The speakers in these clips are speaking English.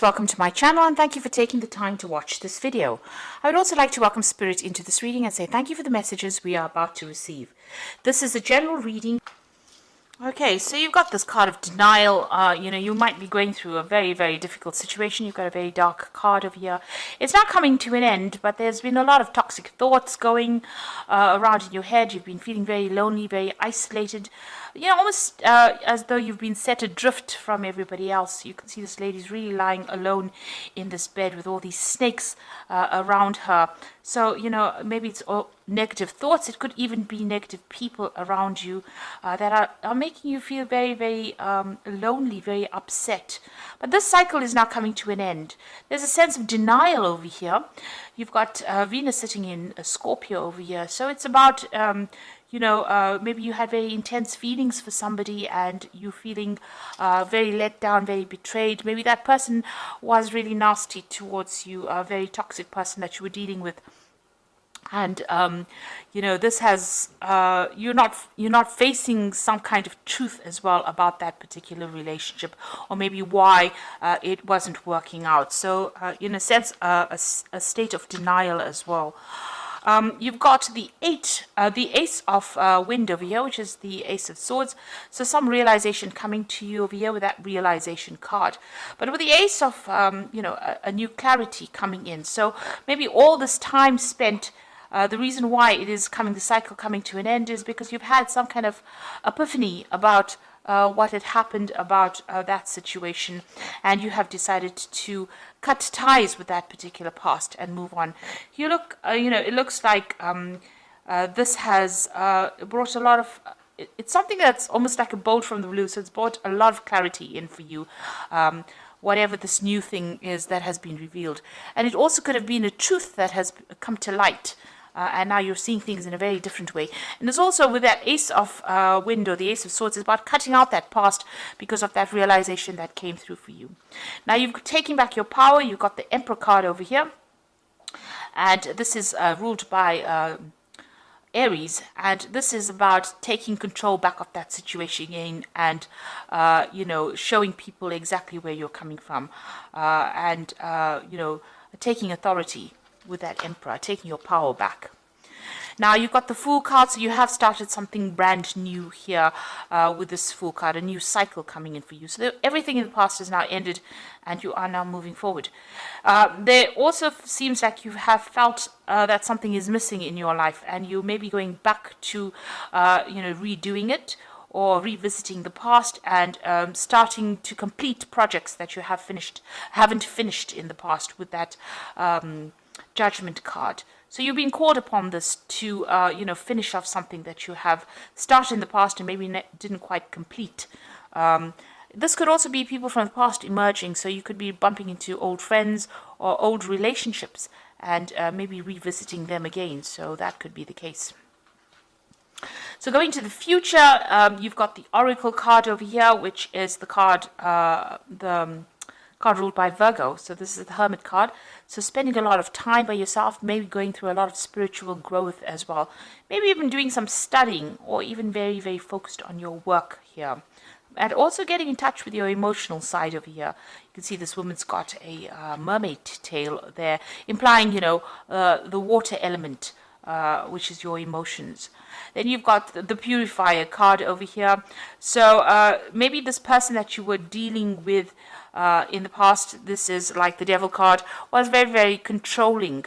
Welcome to my channel and thank you for taking the time to watch this video. I would also like to welcome Spirit into this reading and say thank you for the messages we are about to receive. This is a general reading. Okay, so you've got this card of denial. You might be going through a very, very difficult situation. You've got a very dark card over here. It's not coming to an end, but there's been a lot of toxic thoughts going around in your head. You've been feeling very lonely, very isolated. Almost as though you've been set adrift from everybody else. You can see this lady's really lying alone in this bed with all these snakes around her. So, maybe it's all negative thoughts. It could even be negative people around you that are making you feel very, very lonely, very upset. But this cycle is now coming to an end. There's a sense of denial over here. You've got Venus sitting in Scorpio over here. So it's about, maybe you had very intense feelings for somebody and you're feeling very let down, very betrayed. Maybe that person was really nasty towards you, a very toxic person that you were dealing with. And this has you're not facing some kind of truth as well about that particular relationship, or maybe why it wasn't working out. So in a sense, a state of denial as well. You've got the Ace of Wind over here, which is the Ace of Swords. So some realization coming to you over here with that realization card. But with the Ace of, a new clarity coming in. So maybe all this time spent, the reason why it is the cycle coming to an end is because you've had some kind of epiphany about what had happened about that situation, and you have decided to cut ties with that particular past and move on. It looks like this has brought a lot of, it's something that's almost like a bolt from the blue, so it's brought a lot of clarity in for you. Whatever this new thing is that has been revealed. And it also could have been a truth that has come to light. And now you're seeing things in a very different way. And there's also with that Ace of Wind or the Ace of Swords, is about cutting out that past because of that realization that came through for you. Now you've taken back your power. You've got the Emperor card over here. And this is ruled by Aries. And this is about taking control back of that situation again and, showing people exactly where you're coming from. Taking authority with that Emperor, taking your power back. Now you've got the Fool card, so you have started something brand new here with this Fool card, a new cycle coming in for you. So everything in the past has now ended and you are now moving forward. There also seems like you have felt that something is missing in your life and you may be going back to, redoing it or revisiting the past and starting to complete projects that you haven't finished in the past with that Judgment card. So you've been called upon this to, finish off something that you have started in the past and maybe didn't quite complete. This could also be people from the past emerging, so you could be bumping into old friends or old relationships and maybe revisiting them again. So that could be the case. So going to the future, you've got the Oracle card over here, which is the card, card ruled by Virgo. So this is the Hermit card. So spending a lot of time by yourself, maybe going through a lot of spiritual growth as well. Maybe even doing some studying or even very, very focused on your work here. And also getting in touch with your emotional side over here. You can see this woman's got a mermaid tail there, implying, the water element, which is your emotions. Then you've got the Purifier card over here. So maybe this person that you were dealing with in the past, this is like the Devil card, was very, very controlling.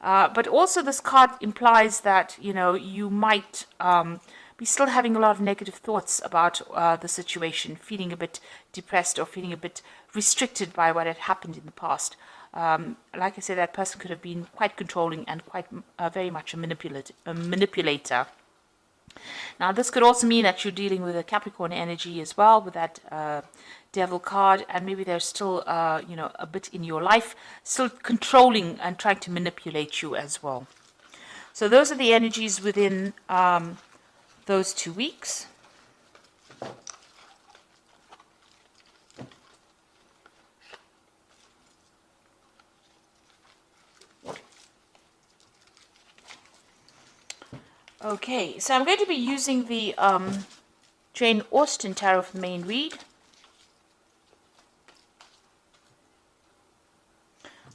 But also this card implies that, you might be still having a lot of negative thoughts about the situation, feeling a bit depressed or feeling a bit restricted by what had happened in the past. Like I said, that person could have been quite controlling and quite very much a manipulator. Now, this could also mean that you're dealing with a Capricorn energy as well, with that Devil card, and maybe there's still, a bit in your life, still controlling and trying to manipulate you as well. So those are the energies within those 2 weeks. Okay, so I'm going to be using the Jane Austen Tarot for the main read.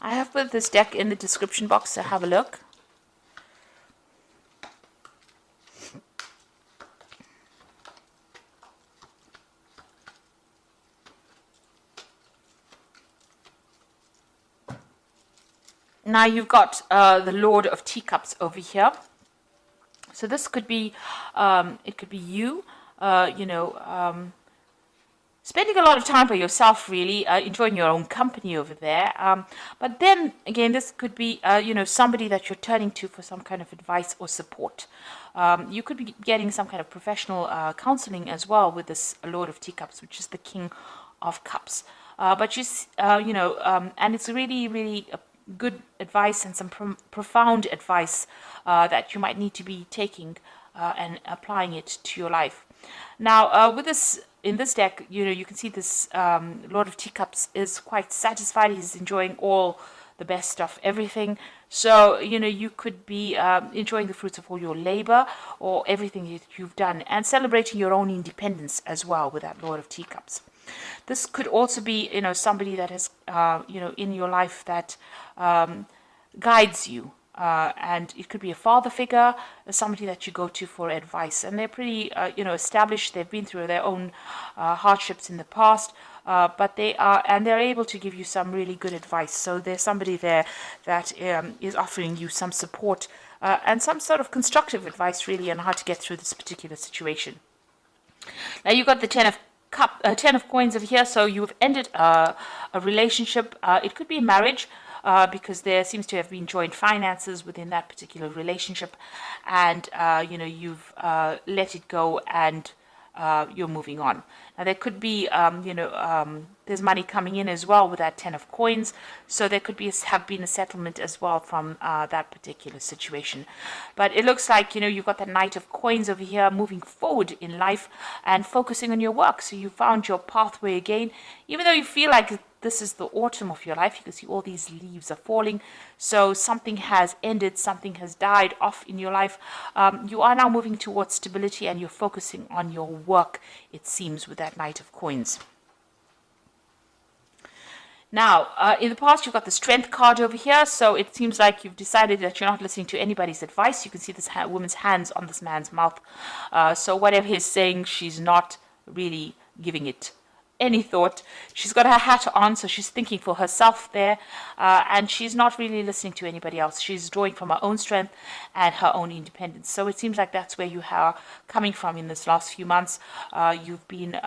I have put this deck in the description box, so have a look. Now you've got the Lord of Teacups over here. So this could be, it could be you, spending a lot of time by yourself, really, enjoying your own company over there. But then again, this could be, somebody that you're turning to for some kind of advice or support. You could be getting some kind of professional counseling as well with this Lord of Teacups, which is the King of Cups. But and it's really, really good advice and some profound advice that you might need to be taking and applying it to your life. Now, with this, in this deck, you can see this Lord of Teacups is quite satisfied. He's enjoying all the best of everything. So, you could be enjoying the fruits of all your labor or everything that you've done and celebrating your own independence as well with that Lord of Teacups. This could also be, somebody that has, in your life that guides you. And it could be a father figure, somebody that you go to for advice. And they're pretty, established. They've been through their own hardships in the past, but they're able to give you some really good advice. So there's somebody there that is offering you some support and some sort of constructive advice, really, on how to get through this particular situation. Now you've got the Ten of Coins over here. So you've ended a relationship. It could be a marriage. Because there seems to have been joint finances within that particular relationship, and you've let it go and you're moving on. Now there could be there's money coming in as well with that Ten of Coins, so there could have been a settlement as well from that particular situation. But it looks like you've got the Knight of Coins over here, moving forward in life and focusing on your work. So you found your pathway again, even though you feel like this is the autumn of your life. You can see all these leaves are falling. So something has ended, something has died off in your life. You are now moving towards stability and you're focusing on your work, it seems, with that Knight of Coins. Now, in the past, you've got the Strength card over here. So it seems like you've decided that you're not listening to anybody's advice. You can see this woman's hands on this man's mouth. So whatever he's saying, she's not really giving it any thought. She's got her hat on, so she's thinking for herself there, and she's not really listening to anybody else. She's drawing from her own strength and her own independence. So it seems like that's where you are coming from in this last few months. You've been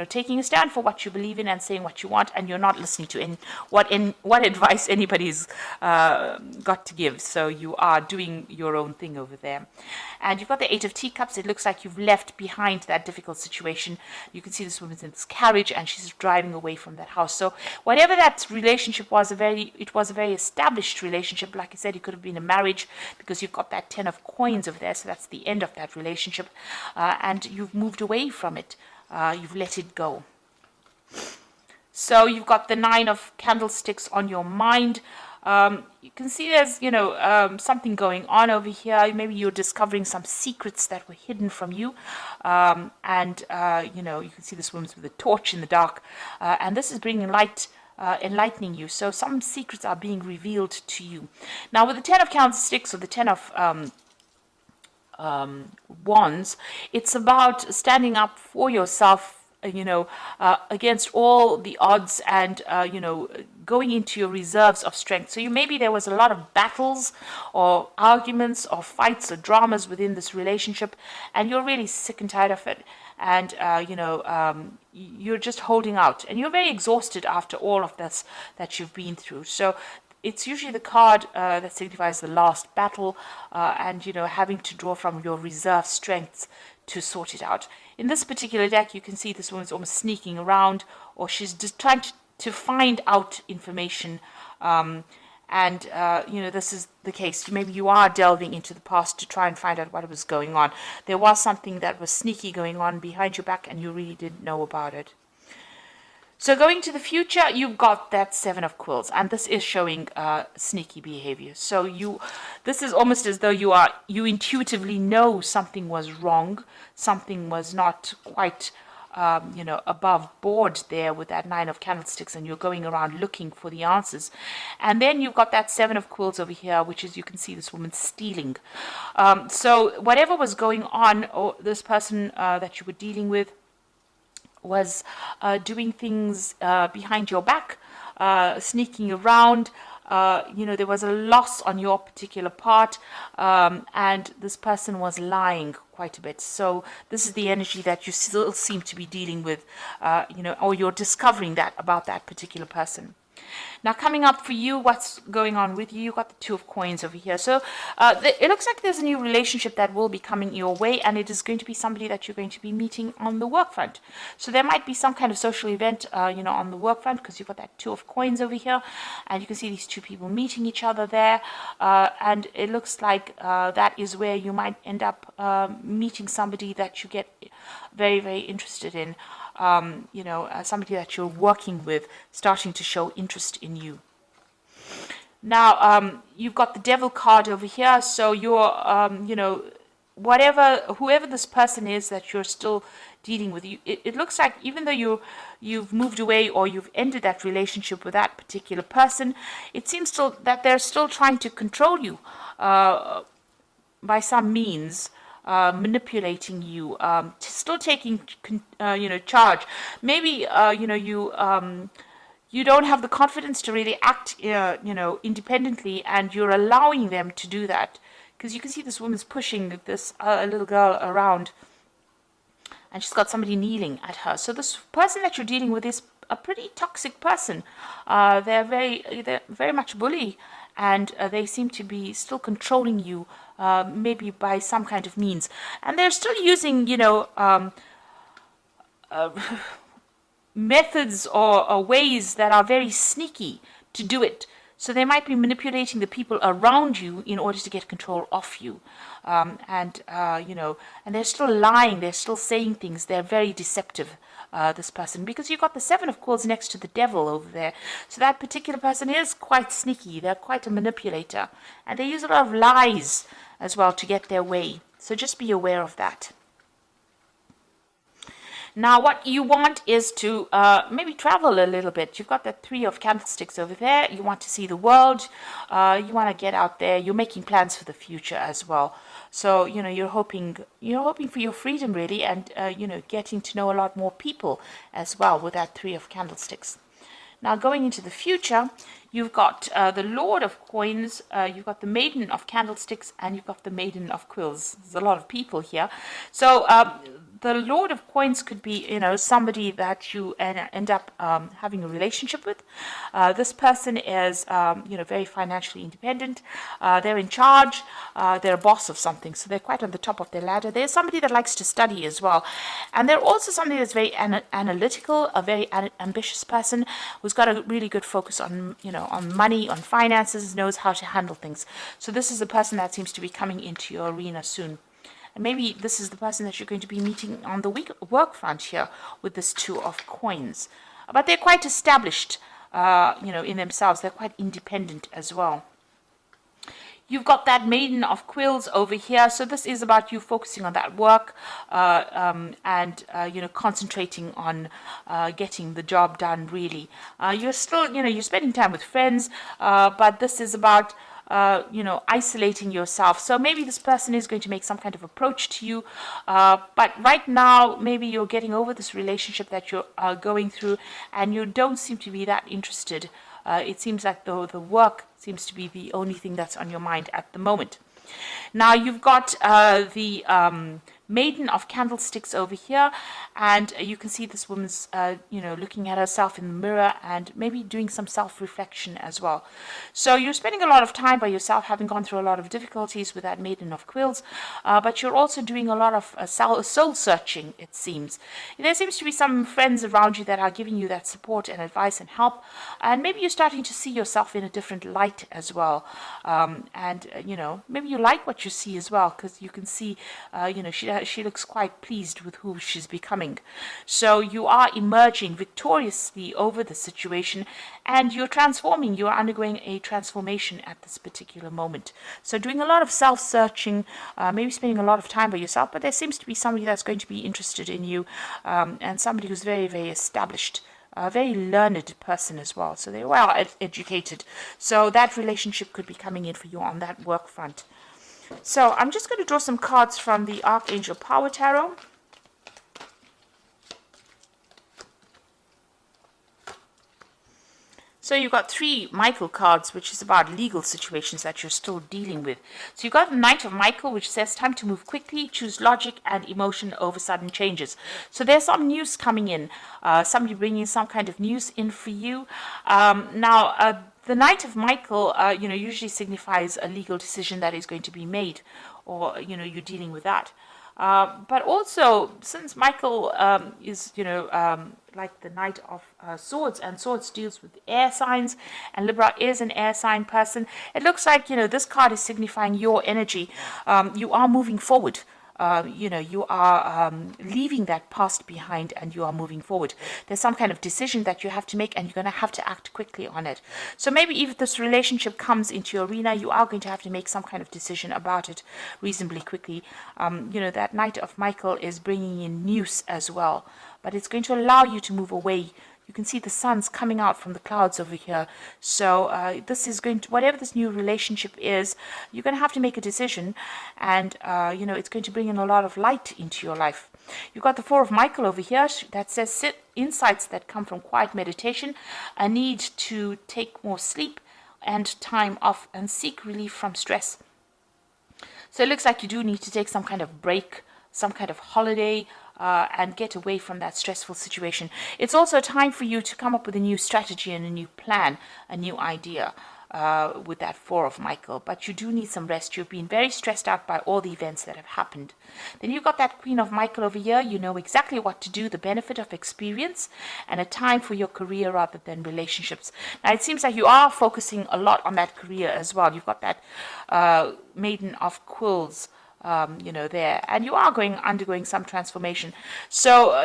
taking a stand for what you believe in and saying what you want, and you're not listening to what advice anybody's got to give. So you are doing your own thing over there. And you've got the Eight of Teacups. It looks like you've left behind that difficult situation. You can see this woman's in this carriage and she's driving away from that house. So whatever that relationship was, it was a very established relationship. Like I said, it could have been a marriage because you've got that Ten of Coins over there. So that's the end of that relationship. And you've moved away from it. You've let it go. So you've got the Nine of Candlesticks on your mind. You can see there's, something going on over here. Maybe you're discovering some secrets that were hidden from you. You can see this woman's with a torch in the dark. And this is bringing light, enlightening you. So some secrets are being revealed to you. Now, with the Ten of Candlesticks or the Ten of Wands, it's about standing up for yourself, against all the odds and, going into your reserves of strength. So maybe there was a lot of battles or arguments or fights or dramas within this relationship, and you're really sick and tired of it. And, you're just holding out. And you're very exhausted after all of this that you've been through. So it's usually the card that signifies the last battle and, having to draw from your reserve strengths to sort it out. In this particular deck, you can see this woman's almost sneaking around, or she's just trying to find out information. This is the case. Maybe you are delving into the past to try and find out what was going on. There was something that was sneaky going on behind your back, and you really didn't know about it. So going to the future, you've got that Seven of Quills, and this is showing sneaky behavior. So this is almost as though you intuitively know something was wrong, something was not quite above board there with that 9 of candlesticks, and you're going around looking for the answers. And then you've got that 7 of quills over here, which is, you can see this woman stealing. So whatever was going on, or this person that you were dealing with was doing things behind your back, sneaking around. There was a loss on your particular part, and this person was lying quite a bit. So this is the energy that you still seem to be dealing with, or you're discovering that about that particular person. Now, coming up for you, what's going on with you? You've got the 2 of coins over here. So it looks like there's a new relationship that will be coming your way, and it is going to be somebody that you're going to be meeting on the work front. So there might be some kind of social event, on the work front, because you've got that 2 of coins over here, and you can see these 2 people meeting each other there, and it looks like that is where you might end up meeting somebody that you get very, very interested in. Somebody that you're working with starting to show interest in you. Now, you've got the Devil card over here, so you're, whoever this person is that you're still dealing with, it looks like even though you've moved away or you've ended that relationship with that particular person, it seems still that they're still trying to control you by some means. Manipulating you, still taking charge. Maybe you don't have the confidence to really act independently, and you're allowing them to do that, because you can see this woman's pushing this little girl around, and she's got somebody kneeling at her. So this person that you're dealing with is a pretty toxic person. They're very much bully, and they seem to be still controlling you, maybe by some kind of means. And they're still using, methods or ways that are very sneaky to do it. So they might be manipulating the people around you in order to get control of you. And they're still lying. They're still saying things. They're very deceptive, this person, because you've got the 7 of coins next to the Devil over there. So that particular person is quite sneaky. They're quite a manipulator. And they use a lot of lies as well to get their way. So just be aware of that. Now, what you want is to maybe travel a little bit. You've got the 3 of candlesticks over there. You want to see the world. You want to get out there. You're making plans for the future as well. So, you're hoping for your freedom, really, and, getting to know a lot more people as well with that 3 of candlesticks. Now, going into the future, you've got the Lord of Coins, you've got the Maiden of Candlesticks, and you've got the Maiden of Quills. There's a lot of people here. So, the Lord of Coins could be, somebody that you end up having a relationship with. This person is, very financially independent. They're in charge. They're a boss of something, so they're quite on the top of their ladder. They're somebody that likes to study as well. And they're also somebody that's very analytical, a very ambitious person who's got a really good focus on, on money, on finances, knows how to handle things. So this is a person that seems to be coming into your arena soon. And maybe this is the person that you're going to be meeting on the work front here with this 2 of coins. But they're quite established, in themselves. They're quite independent as well. You've got that Maiden of Quills over here. So this is about you focusing on that work and concentrating on getting the job done, really. You're still, you're spending time with friends, but this is about isolating yourself. So maybe this person is going to make some kind of approach to you, but right now maybe you're getting over this relationship that you're going through, and you don't seem to be that interested. It seems like the work seems to be the only thing that's on your mind at the moment. Now you've got the Maiden of Candlesticks over here, and you can see this woman's looking at herself in the mirror and maybe doing some self-reflection as well. So you're spending a lot of time by yourself, having gone through a lot of difficulties with that Maiden of Quills, but you're also doing a lot of soul searching, it seems. There seems to be some friends around you that are giving you that support and advice and help, and maybe you're starting to see yourself in a different light as well. Maybe you like what you see as well, because you can see she she looks quite pleased with who she's becoming. So you are emerging victoriously over the situation, and you're transforming. You're undergoing a transformation at this particular moment. So doing a lot of self-searching, maybe spending a lot of time by yourself, but there seems to be somebody that's going to be interested in you, and somebody who's very, very established, a very learned person as well. So they're well educated. So that relationship could be coming in for you on that work front. So I'm just going to draw some cards from the Archangel Power Tarot. So you've got 3 Michael cards, which is about legal situations that you're still dealing with. So you've got the Knight of Michael, which says time to move quickly, choose logic and emotion over sudden changes. So there's some news coming in, somebody bringing some kind of news in for you. The Knight of Michael, usually signifies a legal decision that is going to be made, or, you're dealing with that. But also, since Michael is, like the Knight of Swords, and Swords deals with air signs, and Libra is an air sign person, it looks like, this card is signifying your energy. You are moving forward. You are leaving that past behind, and you are moving forward. There's some kind of decision that you have to make, and you're going to have to act quickly on it. So maybe if this relationship comes into your arena, you are going to have to make some kind of decision about it reasonably quickly. That Knight of Michael is bringing in news as well, but it's going to allow you to move away. You can see the sun's coming out from the clouds over here. So this is going to, whatever this new relationship is, you're going to have to make a decision, and it's going to bring in a lot of light into your life. You've got the Four of Michael over here that says insights that come from quiet meditation, a need to take more sleep and time off, and seek relief from stress. So it looks like you do need to take some kind of break, some kind of holiday, and get away from that stressful situation. It's also time for you to come up with a new strategy and a new plan, a new idea with that Four of Michael. But you do need some rest. You've been very stressed out by all the events that have happened. Then you've got that Queen of Michael over here. You know exactly what to do, the benefit of experience, and a time for your career rather than relationships. Now, it seems like you are focusing a lot on that career as well. You've got that Maiden of Quills, there, and you are undergoing some transformation. So,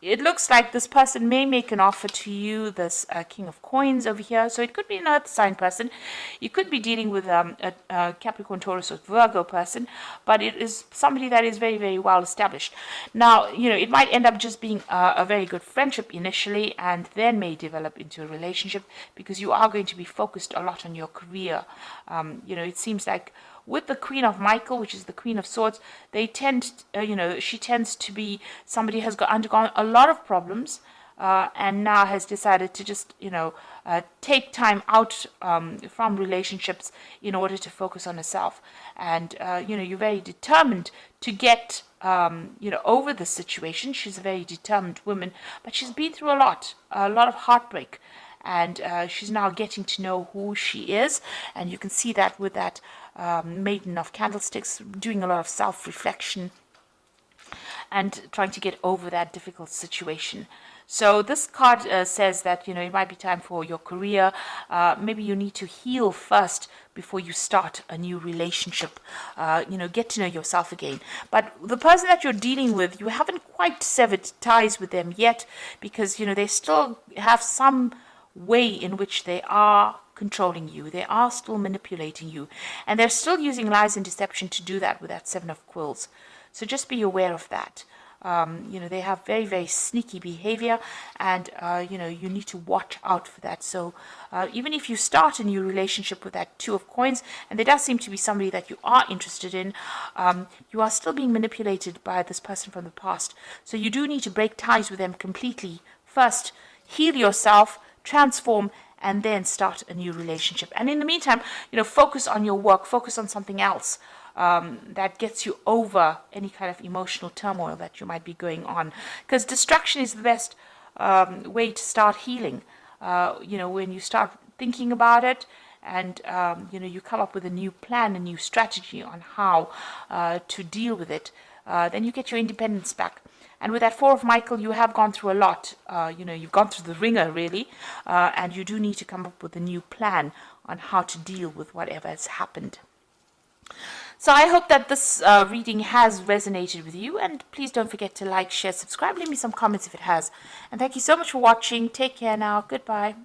it looks like this person may make an offer to you, this King of Coins over here. So it could be an earth sign person. You could be dealing with a Capricorn, Taurus, or Virgo person, but it is somebody that is very, very well established. Now, it might end up just being a very good friendship initially, and then may develop into a relationship, because you are going to be focused a lot on your career. It seems like with the Queen of Michael, which is the Queen of Swords, they tend, she tends to be somebody who has undergone a lot of problems, and now has decided to just, take time out from relationships in order to focus on herself. And, you're very determined to get, over the situation. She's a very determined woman, but she's been through a lot of heartbreak. And she's now getting to know who she is, and you can see that with that Maiden of Candlesticks, doing a lot of self-reflection and trying to get over that difficult situation. So this card says that, it might be time for your career. Maybe you need to heal first before you start a new relationship. Get to know yourself again. But the person that you're dealing with, you haven't quite severed ties with them yet, because, they still have some way in which they are controlling you. They are still manipulating you, and they're still using lies and deception to do that with that Seven of Quills. So just be aware of that. They have very, very sneaky behavior, and you need to watch out for that. So even if you start a new relationship with that Two of Coins, and there does seem to be somebody that you are interested in, you are still being manipulated by this person from the past. So you do need to break ties with them completely first. Heal yourself, transform, and then start a new relationship. And in the meantime, focus on your work, focus on something else that gets you over any kind of emotional turmoil that you might be going on. Because distraction is the best way to start healing. When you start thinking about it, and you come up with a new plan, a new strategy on how to deal with it, then you get your independence back. And with that Four of Michael, you have gone through a lot. You've gone through the ringer, really. And you do need to come up with a new plan on how to deal with whatever has happened. So I hope that this reading has resonated with you, and please don't forget to like, share, subscribe, leave me some comments if it has. And thank you so much for watching. Take care now. Goodbye.